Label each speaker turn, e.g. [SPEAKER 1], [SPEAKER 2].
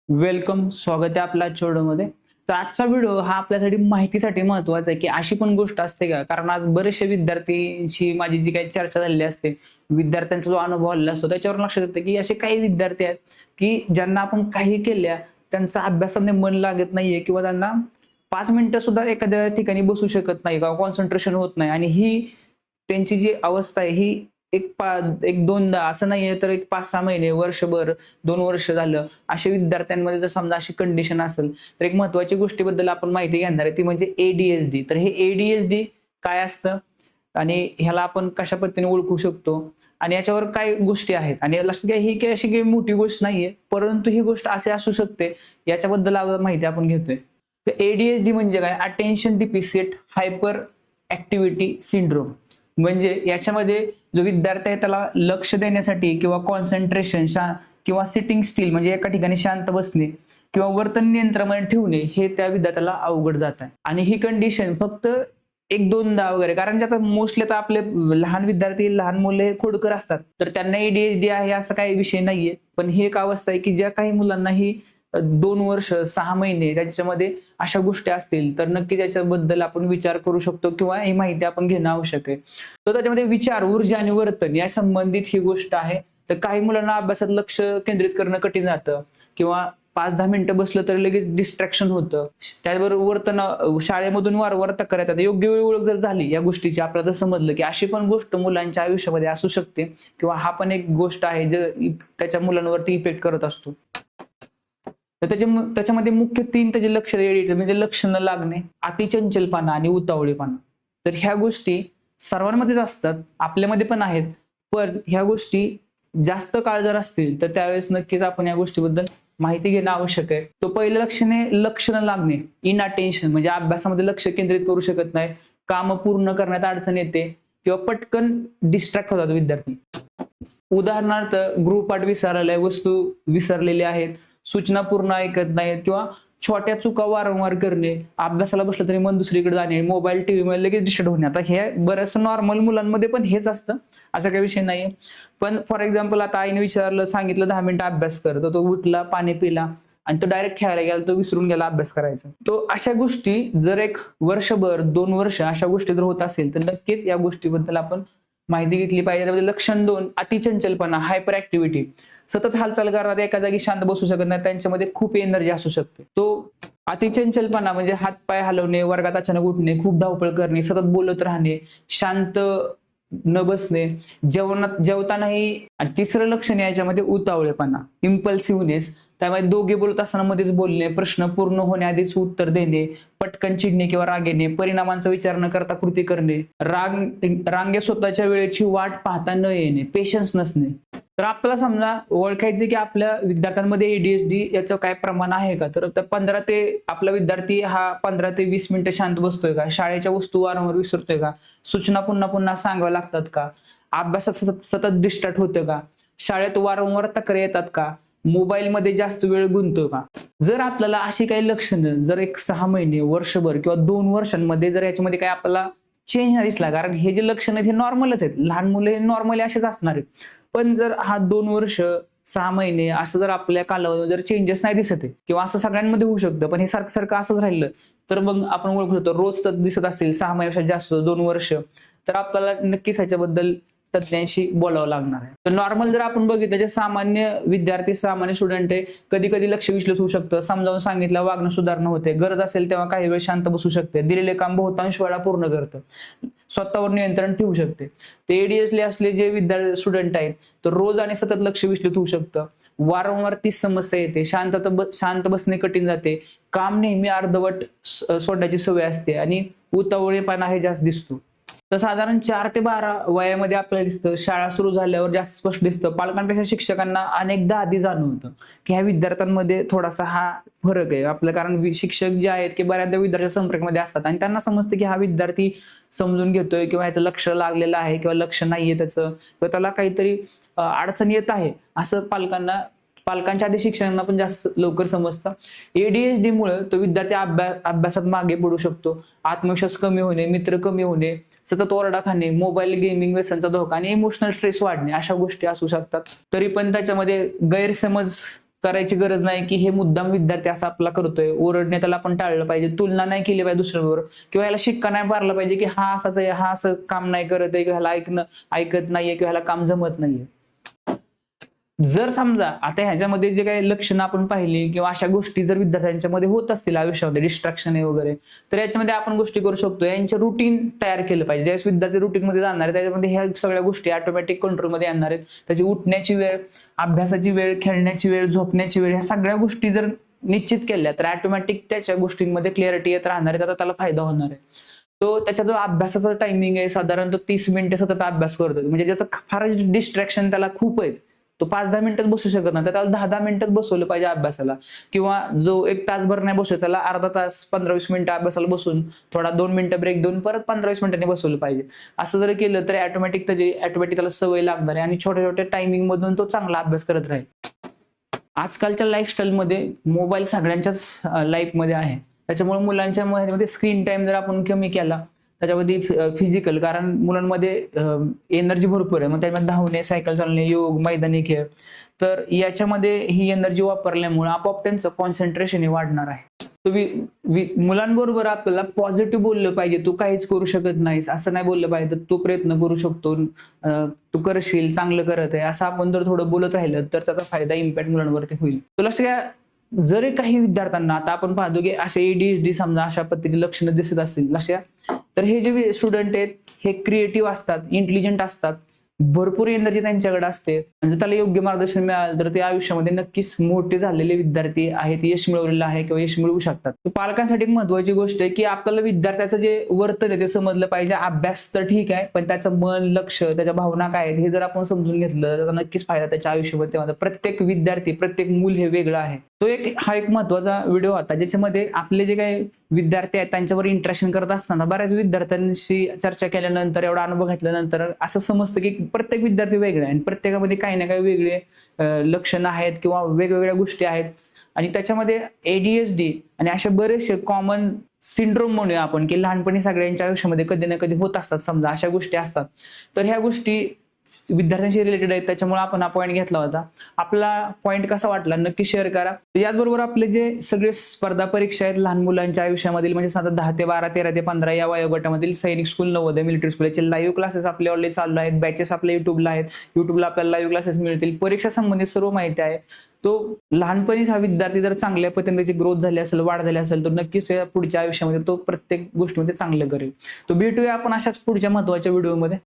[SPEAKER 1] Welcome, स्वागत आहे आपल्या आजच्या व्हिडिओमध्ये. तर आजचा व्हिडिओ हा आपल्यासाठी माहितीसाठी महत्वाचा आहे, की अशी पण गोष्ट असते का? कारण आज बरेचसे विद्यार्थ्यांशी माझी जी काही चर्चा झालेली असते, विद्यार्थ्यांचा जो अनुभव आलेला असतो, त्याच्यावर लक्षात येतं, की असे काही विद्यार्थी आहेत, की ज्यांना आपण काही केल्या, त्यांचा अभ्यासामध्ये मन लागत नाहीये किंवा त्यांना 5 मिनिटं सुद्धा एखाद्या ठिकाणी बसू शकत नाही किंवा कॉन्सन्ट्रेशन होत नाही आणि ही त्यांची जी अवस्था आहे, ही एक दोनदा असं नाहीये, तर एक 5-6 महिने, वर्षभर, 2 वर्ष झालं, अशा विद्यार्थ्यांमध्ये जर समजा अशी कंडिशन असेल, तर एक महत्त्वाची गोष्टीबद्दल आपण माहिती घेणार आहे, ती म्हणजे एडीएचडी. तर हे एडीएचडी काय असतं आणि ह्याला आपण कशा पद्धतीने ओळखू शकतो आणि याच्यावर काय गोष्टी आहेत आणि लक्षात घ्या, ही काही अशी काही मोठी गोष्ट नाहीये, परंतु ही गोष्ट अशी असू शकते, याच्याबद्दल माहिती आपण घेतोय. तर एडीएचडी म्हणजे काय? Attention deficit hyper activity syndrome. म्हणजे याच्यामध्ये जो विद्यार्थी आहे त्याला लक्ष देण्यासाठी किंवा कॉन्सन्ट्रेशन किंवा सिटिंग स्टिल म्हणजे एका ठिकाणी शांत बसणे किंवा वर्तन नियंत्रणामध्ये ठेवणे हे त्या विद्यार्थ्याला अवघड जात आहे. आणि ही कंडिशन फक्त एक दोनदा वगैरे, कारण की आता मोस्टली आता आपले लहान विद्यार्थी, लहान मुले खोडकर असतात, तर त्यांना एडीएचडी आहे असा काही विषय नाहीये. पण ही एक अवस्था आहे की ज्या काही मुलांना ही 2 वर्ष, 6 महिने त्याच्यामध्ये अशा गोष्टी असतील, तर नक्की त्याच्याबद्दल आपण विचार करू शकतो किंवा ही माहिती आपण घेणं आवश्यक आहे. तर त्याच्यामध्ये विचार, ऊर्जा आणि वर्तन या संबंधित ही गोष्ट आहे. तर काही मुलांना अभ्यासात लक्ष केंद्रित करणं कठीण जातं किंवा 5-10 मिनिटं बसलं तर लगेच डिस्ट्रॅक्शन होतं. त्याचबरोबर वर्तन, शाळेमधून वारंवार तक्रार येतात. योग्य वेळी ओळख जर झाली या गोष्टीची, आपल्याला जर समजलं की अशी पण गोष्ट मुलांच्या आयुष्यामध्ये असू शकते किंवा हा पण एक गोष्ट आहे जे त्याच्या मुलांवरती इफेक्ट करत असतो. तर त्याच्यामध्ये मुख्य 3 त्याचे लक्षणं म्हणजे लक्ष न लागणे, अतिचंचलपणा आणि उतावळेपणा. तर ह्या गोष्टी सर्वांमध्येच असतात, आपल्यामध्ये पण आहेत. पण ह्या गोष्टी जास्त काळ जर असतील तर त्यावेळेस नक्कीच आपण या गोष्टीबद्दल माहिती घेणं आवश्यक आहे. तो पहिलं लक्ष न लागणे, इनअटेन्शन म्हणजे अभ्यासामध्ये लक्ष केंद्रित करू शकत नाही, काम पूर्ण करण्यात अडचण येते किंवा पटकन डिस्ट्रॅक्ट होतात विद्यार्थी. उदाहरणार्थ गृहपाठ विसरलेल्या वस्तू विसरलेल्या आहेत, सूचना पूर्ण ऐकत नाहीत किंवा छोट्या चुका वारंवार करणे, अभ्यासाला बसलं तरी मन दुसरीकडे जाणे, मोबाईल, टीव्हीमध्ये लगेच डिस्ट्रॅक्ट होणे. आता हे बऱ्याचशा नॉर्मल मुलांमध्ये पण हेच असतं, असा काही विषय नाहीये. पण फॉर एक्झाम्पल आता आईने सांगितलं 10 मिनिटं अभ्यास कर, तर तो उठला, पाणी पिला आणि तो डायरेक्ट खेळायला गेला, तो विसरून गेला अभ्यास करायचा. तो अशा गोष्टी जर एक वर्षभर, 2 वर्ष अशा गोष्टी जर होत असेल, तर नक्कीच या गोष्टीबद्दल आपण माहिती घेतली पाहिजे. त्यामध्ये लक्षण 2, अतिचंचलपणा, हायपर ऍक्टिव्हिटी. सतत हालचाल करतात, एका जागी शांत बसू शकत नाही, त्यांच्यामध्ये खूप एनर्जी असू शकते. तो अतिचंचलपणा म्हणजे हात-पाय हलवणे, वर्गात अचानक उठणे, खूप धावपळ करणे, सतत बोलत राहणे, शांत न बसणे, जेवतानाही. आणि तिसरं लक्षण याच्यामध्ये उतावळेपणा, इम्पल्सिव्हनेस. त्यामुळे दोघे बोलत असताना मध्येच बोलणे, प्रश्न पूर्ण होण्याआधीच उत्तर देणे, पटकन चिडणे किंवा राग येणे, परिणामांचा विचार न करता कृती करणे, रांगे स्वतःच्या वेळेची वाट पाहता न येणे, पेशन्स नसणे. तर आपल्याला समजा ओळखायचे की आपल्या विद्यार्थ्यांमध्ये एडीएचडी याचं काय प्रमाण आहे का, तर आपला विद्यार्थी हा 15 ते 20 मिनिटं शांत बसतोय का, शाळेच्या वस्तू वारंवार विसरतोय का, सूचना पुन्हा पुन्हा सांगाव्या लागतात का, अभ्यासात सतत सतत डिस्ट्रॅक्ट होतं का, शाळेत वारंवार तक्रार येतात का, मोबाईलमध्ये जास्त वेळ गुंततो का. जर आपल्याला अशी काही लक्षणं जर एक 6 महिने, वर्षभर किंवा 2 वर्षांमध्ये जर याच्यामध्ये काही आपल्याला चेंज दिसला, कारण हे जे लक्षण आहेत हे नॉर्मलच आहेत, लहान मुले नॉर्मली असेच असणार आहेत. पण जर हा 2 वर्ष, 6 महिने असं जर आपल्या कालावधीमध्ये जर चेंजेस नाही दिसत आहे किंवा असं सगळ्यांमध्ये होऊ शकतं, पण हे सारखं सारखं असंच राहिलं, तर मग आपण ओळखू शकतो. रोज तर दिसत असेल 6 महिन्यापेक्षा जास्त, 2 वर्ष, तर आपल्याला नक्कीच ह्याच्याबद्दल तज्ञांशी बोलावं लागणार आहे. तर नॉर्मल जर आपण बघितलं, जे सामान्य विद्यार्थी, सामान्य स्टुडंट आहे, कधी कधी लक्ष विचलित होऊ शकतं, समजावून सांगितलं वागणं सुधारणा होते, गरज असेल तेव्हा काही वेळ शांत बसू शकते, दिलेले काम बहुतांश वेळा पूर्ण करतं, स्वतःवर नियंत्रण ठेवू शकते. ते एडीएचडी असले जे विद्यार्थी, स्टुडंट आहेत, तर रोज आणि सतत लक्ष विचलित होऊ शकतं, वारंवार तीच समस्या येते, शांत बसणे कठीण जाते, काम नेहमी अर्धवट सोडण्याची सवय असते आणि उतावळेपणा हे जास्त दिसतो. तर साधारण 4 ते 12 वयामध्ये आपल्याला दिसतं, शाळा सुरू झाल्यावर जास्त स्पष्ट दिसतं. पालकांपेक्षा शिक्षकांना अनेकदा आधी जाणवतं की ह्या विद्यार्थ्यांमध्ये थोडासा हा फरक आहे आपल्या, कारण शिक्षक जे आहेत की बऱ्याचदा विद्यार्थ्यांच्या संपर्कामध्ये असतात आणि त्यांना समजतं की हा विद्यार्थी समजून घेतोय किंवा ह्याचं लक्ष लागलेलं आहे किंवा लक्ष नाहीये त्याचं, किंवा त्याला काहीतरी अडचण येत आहे, असं पालकांच्या आधी शिक्षकांना पण जास्त लवकर समजतं. एडीएचडी मुळे तो विद्यार्थी अभ्यासात मागे पडू शकतो, आत्मविश्वास कमी होणे, मित्र कमी होणे, सतत ओरडा खाणे, मोबाईल गेमिंग, व्यसनाचा धोका आणि इमोशनल स्ट्रेस वाढणे, अशा गोष्टी असू शकतात. तरी पण त्याच्यामध्ये गैरसमज करायची गरज नाही की हे मुद्दाम विद्यार्थी असा आपला करतोय, ओरडणे त्याला आपण टाळलं पाहिजे, तुलना नाही केली पाहिजे दुसऱ्याबरोबर, किंवा ह्याला शिक्का नाही मारला पाहिजे की हा असाच आहे, हा असं काम नाही करत आहे, किंवा ह्याला ऐकत नाहीये, किंवा ह्याला काम जमत नाहीये. जर समजा आता ह्याच्यामध्ये जे काही लक्षणं आपण पाहिली किंवा अशा गोष्टी जर विद्यार्थ्यांच्या मध्ये होत असतील आयुष्यामध्ये, डिस्ट्रॅक्शन आहे वगैरे, तर याच्यामध्ये आपण गोष्टी करू शकतो. यांचे रुटीन तयार केलं पाहिजे. ज्यावेळेस विद्यार्थी रुटीन मध्ये जाणार आहे त्याच्यामध्ये ह्या सगळ्या गोष्टी ऑटोमॅटिक कंट्रोलमध्ये येणार आहेत. त्याची उठण्याची वेळ, अभ्यासाची वेळ, खेळण्याची वेळ, झोपण्याची वेळ, ह्या सगळ्या गोष्टी जर निश्चित केल्या तर ऑटोमॅटिक त्याच्या गोष्टींमध्ये क्लिअरिटी येत राहणार आहे. त्याचा त्याला फायदा होणार आहे. तो त्याचा जो अभ्यासाचा टायमिंग आहे साधारणतः 30 मिनिटे सतत अभ्यास करतो, म्हणजे ज्याचं फारच डिस्ट्रॅक्शन त्याला खूप आहे, तो 5-10 मिनिटात बसू शकत नाही, तर त्याला 10-10 मिनिटात बसवलं पाहिजे अभ्यासाला. किंवा जो 1 तासभर नाही बसू त्याला अर्धा तास 15-20 मिनिटं अभ्यासाला बसून थोडा 2 मिनिटं ब्रेक देऊन परत 15-20 मिनिटांनी बसवलं पाहिजे. असं जर केलं तर ऑटोमॅटिक त्याला सवय लागणार आहे आणि छोट्या छोट्या टायमिंग मधून तो चांगला अभ्यास करत राहील. आजकालच्या लाईफस्टाईलमध्ये मोबाईल सगळ्यांच्याच लाईफमध्ये आहे. त्याच्यामुळे मुलांच्या मध्ये स्क्रीन टाइम जर आपण कमी केला, त्याच्यामध्ये फिजिकल, कारण मुलांमध्ये एनर्जी भरपूर आहे, मग त्यामध्ये धावणे, सायकल चालवणे, योग, मैदानी खेळ, तर याच्यामध्ये ही एनर्जी वापरल्यामुळे आपोआप त्यांचं कॉन्सन्ट्रेशन हे वाढणार आहे. मुलांबरोबर आपल्याला पॉझिटिव्ह बोललं पाहिजे. तू काहीच करू शकत नाहीस असं नाही बोललं पाहिजे, तू प्रयत्न करू शकतो, तू करशील, चांगलं करत आहे, असं आपण जर थोडं बोलत राहिलं तर त्याचा फायदा, इम्पॅक्ट मुलांवरती होईल. तुला जर काही विद्यार्थ्यांना आता आपण पाहतो की असे ADHD समजा अशा पद्धतीची लक्षणं दिसत असतील लक्षात, तर हे जे स्टुडंट आहेत हे क्रिएटिव्ह असतात, इंटेलिजंट असतात, भरपूर एनर्जी त्यांच्याकडे असते. जर त्याला योग्य मार्गदर्शन मिळालं तर ते आयुष्यामध्ये नक्कीच मोठे झालेले विद्यार्थी आहेत, यश मिळवलेलं आहे किंवा यश मिळवू शकतात. पालकांसाठी एक महत्वाची गोष्ट आहे की आपल्याला विद्यार्थ्याचं जे वर्तन आहे ते समजलं पाहिजे. अभ्यास तर ठीक आहे, पण त्याचं मन, लक्ष, त्याच्या भावना काय आहेत हे जर आपण समजून घेतलं तर नक्कीच फायदा त्याच्या आयुष्यामध्ये होतो. प्रत्येक विद्यार्थी, प्रत्येक मूल हे वेगळं आहे. हा एक महत्वाचा व्हिडिओ होता ज्याच्यामध्ये आपले जे काही विद्यार्थी आहेत त्यांच्यावर इंटरॅक्शन करत असताना बऱ्याच विद्यार्थ्यांशी चर्चा केल्यानंतर, एवढा अनुभव घेतल्यानंतर असं समजतं की प्रत्येक विद्यार्थी वेगळे आहे आणि प्रत्येकामध्ये काही ना काही वेगळे लक्षणं आहेत किंवा वेगवेगळ्या गोष्टी आहेत. आणि त्याच्यामध्ये ADHD आणि असे बरेचसे कॉमन सिंड्रोम म्हणूया आपण, की लहानपणी सगळ्यांच्या आयुष्यामध्ये कधी ना कधी होत असतात, समजा अशा गोष्टी असतात. तर ह्या गोष्टी विद्यार्थ्यांशी रिलेटेड आहेत, त्याच्यामुळे आपण हा पॉईंट घेतला होता. आपला पॉईंट कसा वाटला नक्की शेअर करा. याचबरोबर आपले जे सगळे स्पर्धा परीक्षा आहेत लहान मुलांच्या आयुष्यामधील, म्हणजे 10 ते 12, 13 ते 15 या वयोगटामधील सैनिक स्कूल, नवोदय, मिलिटरी स्कूल याचे लाईव्ह क्लासेस आपले ऑलरेडी चालू आहेत. बॅचेस आपल्या युट्यूबला आहेत. युट्यूबला आपल्याला लाईव्ह क्लासेस मिळतील. परीक्षा संबंधित सर्व माहिती आहे. तो लहानपणीच हा विद्यार्थी जर चांगल्या पद्धतीने त्याची ग्रोथ झाली असेल, वाढ झाली असेल, तर नक्कीच पुढच्या आयुष्यामध्ये तो प्रत्येक गोष्टीमध्ये चांगलं करेल. तो भेटूया आपण अशाच पुढच्या महत्वाच्या व्हिडिओमध्ये.